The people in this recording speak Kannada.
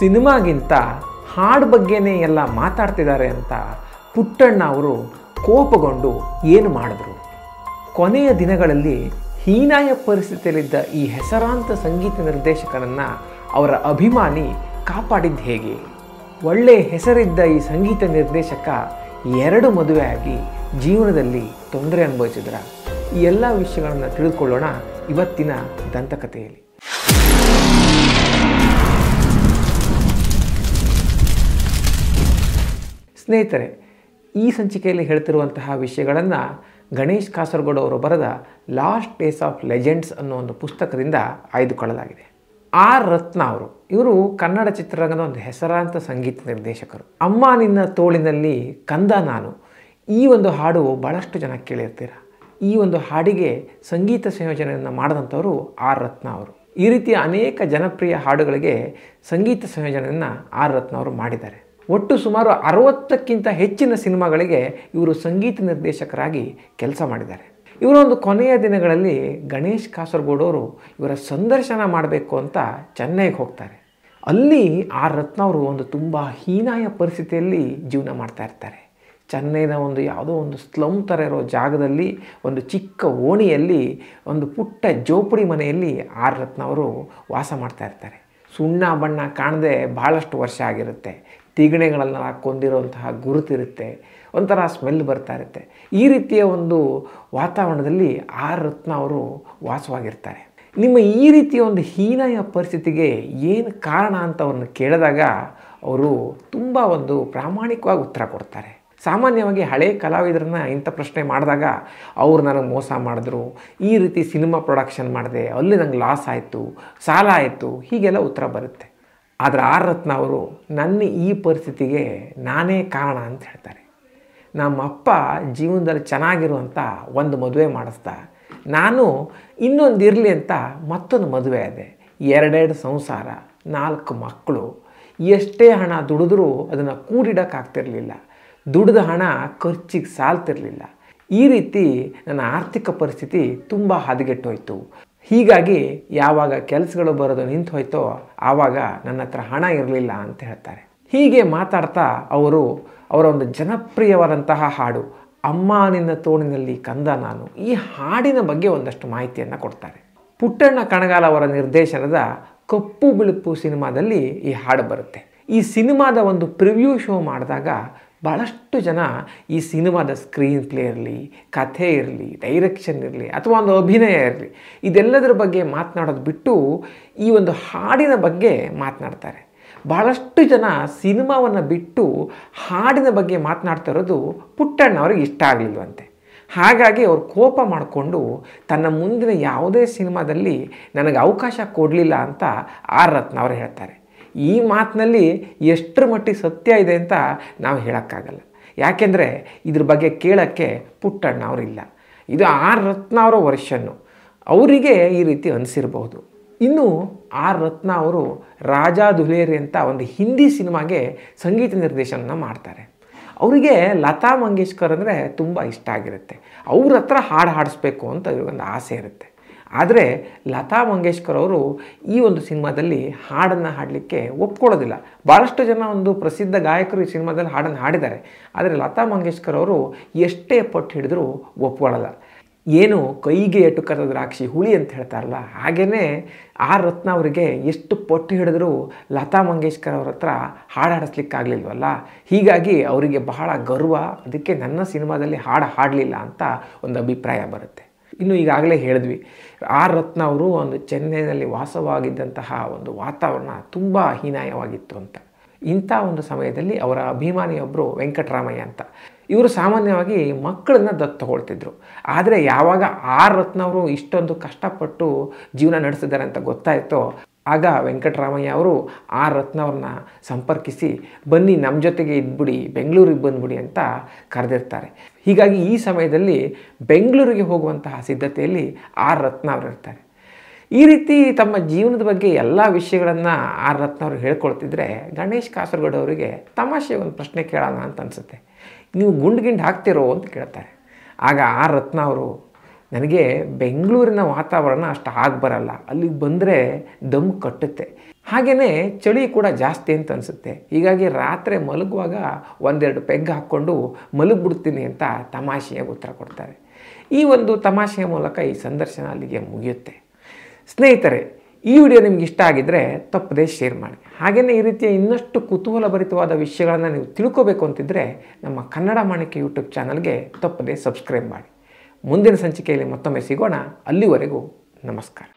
ಸಿನಿಮಾಗಿಂತ ಹಾಡು ಬಗ್ಗೆನೇ ಎಲ್ಲ ಮಾತಾಡ್ತಿದ್ದಾರೆ ಅಂತ ಪುಟ್ಟಣ್ಣ ಅವರು ಕೋಪಗೊಂಡು ಏನು ಮಾಡಿದ್ರು? ಕೊನೆಯ ದಿನಗಳಲ್ಲಿ ಹೀನಾಯ ಪರಿಸ್ಥಿತಿಯಲ್ಲಿದ್ದ ಈ ಹೆಸರಾಂತ ಸಂಗೀತ ನಿರ್ದೇಶಕನನ್ನು ಅವರ ಅಭಿಮಾನಿ ಕಾಪಾಡಿದ್ದು ಹೇಗೆ? ಒಳ್ಳೆಯ ಹೆಸರಿದ್ದ ಈ ಸಂಗೀತ ನಿರ್ದೇಶಕ 2 ಮದುವೆಯಾಗಿ ಜೀವನದಲ್ಲಿ ತೊಂದರೆ ಅನುಭವಿಸಿದ್ರ? ಈ ಎಲ್ಲ ವಿಷಯಗಳನ್ನು ತಿಳಿದುಕೊಳ್ಳೋಣ ಇವತ್ತಿನ ದಂತಕಥೆಯಲ್ಲಿ. ಸ್ನೇಹಿತರೆ, ಈ ಸಂಚಿಕೆಯಲ್ಲಿ ಹೇಳ್ತಿರುವಂತಹ ವಿಷಯಗಳನ್ನು ಗಣೇಶ್ ಕಾಸರಗೋಡು ಅವರು ಬರೆದ ಲಾಸ್ಟ್ ಡೇಸ್ ಆಫ್ ಲೆಜೆಂಡ್ಸ್ ಅನ್ನೋ ಒಂದು ಪುಸ್ತಕದಿಂದ ಆಯ್ದುಕೊಳ್ಳಲಾಗಿದೆ. ಆರ್ ರತ್ನ ಅವರು, ಇವರು ಕನ್ನಡ ಚಿತ್ರರಂಗದ ಒಂದು ಹೆಸರಾಂತ ಸಂಗೀತ ನಿರ್ದೇಶಕರು. ಅಮ್ಮ ನಿನ್ನ ತೋಳಿನಲ್ಲಿ ಕಂದ ನಾನು, ಈ ಒಂದು ಹಾಡು ಭಾಳಷ್ಟು ಜನ ಕೇಳಿರ್ತೀರ. ಈ ಒಂದು ಹಾಡಿಗೆ ಸಂಗೀತ ಸಂಯೋಜನೆಯನ್ನು ಮಾಡಿದಂಥವರು ಆರ್ ರತ್ನ ಅವರು. ಈ ರೀತಿಯ ಅನೇಕ ಜನಪ್ರಿಯ ಹಾಡುಗಳಿಗೆ ಸಂಗೀತ ಸಂಯೋಜನೆಯನ್ನು ಆರ್ ರತ್ನ ಅವರು ಮಾಡಿದ್ದಾರೆ. ಒಟ್ಟು ಸುಮಾರು 60ಕ್ಕಿಂತ ಹೆಚ್ಚಿನ ಸಿನಿಮಾಗಳಿಗೆ ಇವರು ಸಂಗೀತ ನಿರ್ದೇಶಕರಾಗಿ ಕೆಲಸ ಮಾಡಿದ್ದಾರೆ. ಇವರ ಒಂದು ಕೊನೆಯ ದಿನಗಳಲ್ಲಿ ಗಣೇಶ್ ಕಾಸರಗೋಡು ಅವರು ಇವರ ಸಂದರ್ಶನ ಮಾಡಬೇಕು ಅಂತ ಚೆನ್ನೈಗೆ ಹೋಗ್ತಾರೆ. ಅಲ್ಲಿ ಆರ್ ರತ್ನ ಅವರು ಒಂದು ತುಂಬ ಹೀನಾಯ ಪರಿಸ್ಥಿತಿಯಲ್ಲಿ ಜೀವನ ಮಾಡ್ತಾ ಇರ್ತಾರೆ. ಚೆನ್ನೈನ ಒಂದು ಯಾವುದೋ ಒಂದು ಸ್ಲಮ್ ಥರ ಇರೋ ಜಾಗದಲ್ಲಿ ಒಂದು ಚಿಕ್ಕ ಓಣಿಯಲ್ಲಿ ಒಂದು ಪುಟ್ಟ ಜೋಪಡಿ ಮನೆಯಲ್ಲಿ ಆರ್ ರತ್ನ ಅವರು ವಾಸ ಮಾಡ್ತಾ ಇರ್ತಾರೆ. ಸುಣ್ಣ ಬಣ್ಣ ಕಾಣದೆ ಭಾಳಷ್ಟು ವರ್ಷ ಆಗಿರುತ್ತೆ. ತಿಗಣೆಗಳನ್ನು ಹಾಕ್ಕೊಂಡಿರೋಂತಹ ಗುರುತಿರುತ್ತೆ, ಒಂಥರ ಸ್ಮೆಲ್ ಬರ್ತಾ ಇರುತ್ತೆ. ಈ ರೀತಿಯ ಒಂದು ವಾತಾವರಣದಲ್ಲಿ ಆರ್ ರತ್ನ ಅವರು ವಾಸವಾಗಿರ್ತಾರೆ. ನಿಮ್ಮ ಈ ರೀತಿಯ ಒಂದು ಹೀನಾಯ ಪರಿಸ್ಥಿತಿಗೆ ಏನು ಕಾರಣ ಅಂತ ಅವ್ರನ್ನ ಕೇಳಿದಾಗ ಅವರು ತುಂಬ ಒಂದು ಪ್ರಾಮಾಣಿಕವಾಗಿ ಉತ್ತರ ಕೊಡ್ತಾರೆ. ಸಾಮಾನ್ಯವಾಗಿ ಹಳೆ ಕಲಾವಿದರನ್ನ ಇಂಥ ಪ್ರಶ್ನೆ ಮಾಡಿದಾಗ ಅವ್ರು ನನಗೆ ಮೋಸ ಮಾಡಿದ್ರು, ಈ ರೀತಿ ಸಿನಿಮಾ ಪ್ರೊಡಕ್ಷನ್ ಮಾಡಿದೆ, ಅಲ್ಲಿ ನಂಗೆ ಲಾಸ್ ಆಯಿತು, ಸಾಲ ಆಯಿತು, ಹೀಗೆಲ್ಲ ಉತ್ತರ ಬರುತ್ತೆ. ಆದರೆ ಆರ್ ರತ್ನ ಅವರು ನನ್ನ ಈ ಪರಿಸ್ಥಿತಿಗೆ ನಾನೇ ಕಾರಣ ಅಂತ ಹೇಳ್ತಾರೆ. ನಮ್ಮ ಅಪ್ಪ ಜೀವನದಲ್ಲಿ ಚೆನ್ನಾಗಿರುವಂಥ ಒಂದು ಮದುವೆ ಮಾಡಿಸ್ದ, ನಾನು ಇನ್ನೊಂದು ಇರಲಿ ಅಂತ ಮತ್ತೊಂದು ಮದುವೆ ಆದೆ. 2 ಸಂಸಾರ, 4 ಮಕ್ಕಳು. ಎಷ್ಟೇ ಹಣ ದುಡಿದ್ರೂ ಅದನ್ನು ಕೂಡಿಡೋಕ್ಕಾಗ್ತಿರ್ಲಿಲ್ಲ. ದುಡಿದ ಹಣ ಖರ್ಚಿಗೆ ಸಾಲ್ತಿರಲಿಲ್ಲ. ಈ ರೀತಿ ನನ್ನ ಆರ್ಥಿಕ ಪರಿಸ್ಥಿತಿ ತುಂಬ ಹದಗೆಟ್ಟೋಯ್ತು. ಹೀಗಾಗಿ ಯಾವಾಗ ಕೆಲಸಗಳು ಬರೋದು ನಿಂತು ಹೋಯ್ತೋ ಆವಾಗ ನನ್ನ ಹತ್ರ ಹಣ ಇರಲಿಲ್ಲ ಅಂತ ಹೇಳ್ತಾರೆ. ಹೀಗೆ ಮಾತಾಡ್ತಾ ಅವರು ಅವರ ಒಂದು ಜನಪ್ರಿಯವಾದಂತಹ ಹಾಡು ಅಮ್ಮ ನಿನ್ನ ತೋಳಿನಲ್ಲಿ ಕಂದ ನಾನು, ಈ ಹಾಡಿನ ಬಗ್ಗೆ ಒಂದಷ್ಟು ಮಾಹಿತಿಯನ್ನು ಕೊಡ್ತಾರೆ. ಪುಟ್ಟಣ್ಣ ಕಣಗಾಲ್ ಅವರ ನಿರ್ದೇಶನದ ಕಪ್ಪು ಬಿಳುಪು ಸಿನಿಮಾದಲ್ಲಿ ಈ ಹಾಡು ಬರುತ್ತೆ. ಈ ಸಿನಿಮಾದ ಒಂದು ಪ್ರಿವ್ಯೂ ಶೋ ಮಾಡಿದಾಗ ಭಾಳಷ್ಟು ಜನ ಈ ಸಿನಿಮಾದ ಸ್ಕ್ರೀನ್ ಪ್ಲೇ ಇರಲಿ, ಕಥೆ ಇರಲಿ, ಡೈರೆಕ್ಷನ್ ಇರಲಿ ಅಥವಾ ಒಂದು ಅಭಿನಯ ಇರಲಿ, ಇದೆಲ್ಲದರ ಬಗ್ಗೆ ಮಾತನಾಡೋದು ಬಿಟ್ಟು ಈ ಒಂದು ಹಾಡಿನ ಬಗ್ಗೆ ಮಾತನಾಡ್ತಾರೆ. ಭಾಳಷ್ಟು ಜನ ಸಿನಿಮಾವನ್ನು ಬಿಟ್ಟು ಹಾಡಿನ ಬಗ್ಗೆ ಮಾತನಾಡ್ತಾ ಇರೋದು ಪುಟ್ಟಣ್ಣ ಅವ್ರಿಗೆ ಇಷ್ಟ ಆಗಲಿಲ್ವಂತೆ. ಹಾಗಾಗಿ ಅವ್ರು ಕೋಪ ಮಾಡಿಕೊಂಡು ತನ್ನ ಮುಂದಿನ ಯಾವುದೇ ಸಿನಿಮಾದಲ್ಲಿ ನನಗೆ ಅವಕಾಶ ಕೊಡಲಿಲ್ಲ ಅಂತ ಆರ್ ರತ್ನ ಅವರು ಹೇಳ್ತಾರೆ. ಈ ಮಾತಿನಲ್ಲಿ ಎಷ್ಟರ ಮಟ್ಟಿಗೆ ಸತ್ಯ ಇದೆ ಅಂತ ನಾವು ಹೇಳೋಕ್ಕಾಗಲ್ಲ. ಯಾಕೆಂದರೆ ಇದ್ರ ಬಗ್ಗೆ ಕೇಳೋಕ್ಕೆ ಪುಟ್ಟಣ್ಣ ಅವರಿಲ್ಲ. ಇದು ಆರ್ ರತ್ನ ಅವರ ವರ್ಷನ್ನು, ಅವರಿಗೆ ಈ ರೀತಿ ಅನಿಸಿರಬಹುದು. ಇನ್ನು ಆರ್ ರತ್ನ ಅವರು ರಾಜಾ ದುಲೇರಿ ಅಂತ ಒಂದು ಹಿಂದಿ ಸಿನಿಮಾಗೆ ಸಂಗೀತ ನಿರ್ದೇಶನ ಮಾಡ್ತಾರೆ. ಅವರಿಗೆ ಲತಾ ಮಂಗೇಶ್ಕರ್ ಅಂದರೆ ತುಂಬ ಇಷ್ಟ ಆಗಿರುತ್ತೆ. ಅವ್ರ ಹತ್ರ ಹಾಡು ಹಾಡಿಸ್ಬೇಕು ಅಂತ ಒಂದು ಆಸೆ ಇರುತ್ತೆ. ಆದರೆ ಲತಾ ಮಂಗೇಶ್ಕರ್ ಅವರು ಈ ಒಂದು ಸಿನಿಮಾದಲ್ಲಿ ಹಾಡನ್ನು ಹಾಡಲಿಕ್ಕೆ ಒಪ್ಕೊಳ್ಳೋದಿಲ್ಲ. ಭಾಳಷ್ಟು ಜನ ಒಂದು ಪ್ರಸಿದ್ಧ ಗಾಯಕರು ಈ ಸಿನಿಮಾದಲ್ಲಿ ಹಾಡನ್ನು ಹಾಡಿದ್ದಾರೆ. ಆದರೆ ಲತಾ ಮಂಗೇಶ್ಕರ್ ಅವರು ಎಷ್ಟೇ ಪಟ್ಟು ಹಿಡಿದ್ರೂ ಒಪ್ಕೊಳ್ಳಲ್ಲ. ಏನು ಕೈಗೆ ಎಟುಕದ ದ್ರಾಕ್ಷಿ ಹುಳಿ ಅಂತ ಹೇಳ್ತಾರಲ್ಲ, ಹಾಗೆಯೇ ಆರ್ ರತ್ನ ಅವರಿಗೆ ಎಷ್ಟು ಪಟ್ಟು ಹಿಡಿದ್ರೂ ಲತಾ ಮಂಗೇಶ್ಕರ್ ಅವ್ರ ಹತ್ರ ಹಾಡಾಡಿಸ್ಲಿಕ್ಕಾಗಲಿಲ್ವಲ್ಲ. ಹೀಗಾಗಿ ಅವರಿಗೆ ಬಹಳ ಗರ್ವ, ಅದಕ್ಕೆ ನನ್ನ ಸಿನಿಮಾದಲ್ಲಿ ಹಾಡು ಹಾಡಲಿಲ್ಲ ಅಂತ ಒಂದು ಅಭಿಪ್ರಾಯ ಬರುತ್ತೆ. ಇನ್ನು ಈಗಾಗಲೇ ಹೇಳಿದ್ವಿ, ಆರ್ ರತ್ನ ಅವರು ಒಂದು ಚೆನ್ನೈನಲ್ಲಿ ವಾಸವಾಗಿದ್ದಂತಹ ಒಂದು ವಾತಾವರಣ ತುಂಬ ಹೀನಾಯವಾಗಿತ್ತು ಅಂತ. ಇಂಥ ಒಂದು ಸಮಯದಲ್ಲಿ ಅವರ ಅಭಿಮಾನಿಯೊಬ್ಬರು ವೆಂಕಟರಾಮಯ್ಯ ಅಂತ, ಇವರು ಸಾಮಾನ್ಯವಾಗಿ ಮಕ್ಕಳನ್ನು ದತ್ತು ತಗೊಳ್ತಿದ್ರು. ಆದರೆ ಯಾವಾಗ ಆರ್ ರತ್ನ ಅವರು ಇಷ್ಟೊಂದು ಕಷ್ಟಪಟ್ಟು ಜೀವನ ನಡೆಸಿದ್ದಾರೆ ಅಂತ ಗೊತ್ತಾಯಿತೋ ಆಗ ವೆಂಕಟರಾಮಯ್ಯ ಅವರು ಆರ್ ರತ್ನ ಅವ್ರನ್ನ ಸಂಪರ್ಕಿಸಿ ಬನ್ನಿ ನಮ್ಮ ಜೊತೆಗೆ ಇದ್ಬಿಡಿ, ಬೆಂಗಳೂರಿಗೆ ಬಂದುಬಿಡಿ ಅಂತ ಕರೆದಿರ್ತಾರೆ. ಹೀಗಾಗಿ ಈ ಸಮಯದಲ್ಲಿ ಬೆಂಗಳೂರಿಗೆ ಹೋಗುವಂತಹ ಸಿದ್ಧತೆಯಲ್ಲಿ ಆರ್ ರತ್ನ ಅವರು ಇರ್ತಾರೆ. ಈ ರೀತಿ ತಮ್ಮ ಜೀವನದ ಬಗ್ಗೆ ಎಲ್ಲ ವಿಷಯಗಳನ್ನು ಆರ್ ರತ್ನ ಅವರು ಹೇಳ್ಕೊಳ್ತಿದ್ರೆ ಗಣೇಶ್ ಕಾಸರಗೋಡು ಅವರಿಗೆ ತಮಾಷೆ ಒಂದು ಪ್ರಶ್ನೆ ಕೇಳೋಣ ಅಂತ ಅನಿಸುತ್ತೆ. ನೀವು ಗುಂಡು ಹಾಕ್ತಿರೋ ಅಂತ ಕೇಳ್ತಾರೆ. ಆಗ ಆರ್ ರತ್ನ ಅವರು ನನಗೆ ಬೆಂಗಳೂರಿನ ವಾತಾವರಣ ಅಷ್ಟು ಆಗಿ ಬರಲ್ಲ, ಅಲ್ಲಿಗೆ ಬಂದರೆ ದಮ್ ಕಟ್ಟುತ್ತೆ. ಹಾಗೆಯೇ ಚಳಿ ಕೂಡ ಜಾಸ್ತಿ ಅಂತ ಅನಿಸುತ್ತೆ. ಹೀಗಾಗಿ ರಾತ್ರಿ ಮಲಗುವಾಗ ಒಂದೆರಡು ಪೆಗ್ ಹಾಕ್ಕೊಂಡು ಮಲಗಿಬಿಡ್ತೀನಿ ಅಂತ ತಮಾಷೆಯಾಗಿ ಉತ್ತರ ಕೊಡ್ತಾರೆ. ಈ ಒಂದು ತಮಾಷೆಯ ಮೂಲಕ ಈ ಸಂದರ್ಶನ ಅಲ್ಲಿಗೆ ಮುಗಿಯುತ್ತೆ. ಸ್ನೇಹಿತರೆ, ಈ ವಿಡಿಯೋ ನಿಮ್ಗೆ ಇಷ್ಟ ಆಗಿದ್ದರೆ ತಪ್ಪದೇ ಶೇರ್ ಮಾಡಿ. ಹಾಗೆಯೇ ಈ ರೀತಿಯ ಇನ್ನಷ್ಟು ಕುತೂಹಲಭರಿತವಾದ ವಿಷಯಗಳನ್ನು ನೀವು ತಿಳ್ಕೋಬೇಕು ಅಂತಿದ್ದರೆ ನಮ್ಮ ಕನ್ನಡ ಮಾಣಿಕ್ಯ ಯೂಟ್ಯೂಬ್ ಚಾನಲ್ಗೆ ತಪ್ಪದೇ ಸಬ್ಸ್ಕ್ರೈಬ್ ಮಾಡಿ. ಮುಂದಿನ ಸಂಚಿಕೆಯಲ್ಲಿ ಮತ್ತೊಮ್ಮೆ ಸಿಗೋಣ. ಅಲ್ಲಿವರೆಗೂ ನಮಸ್ಕಾರ.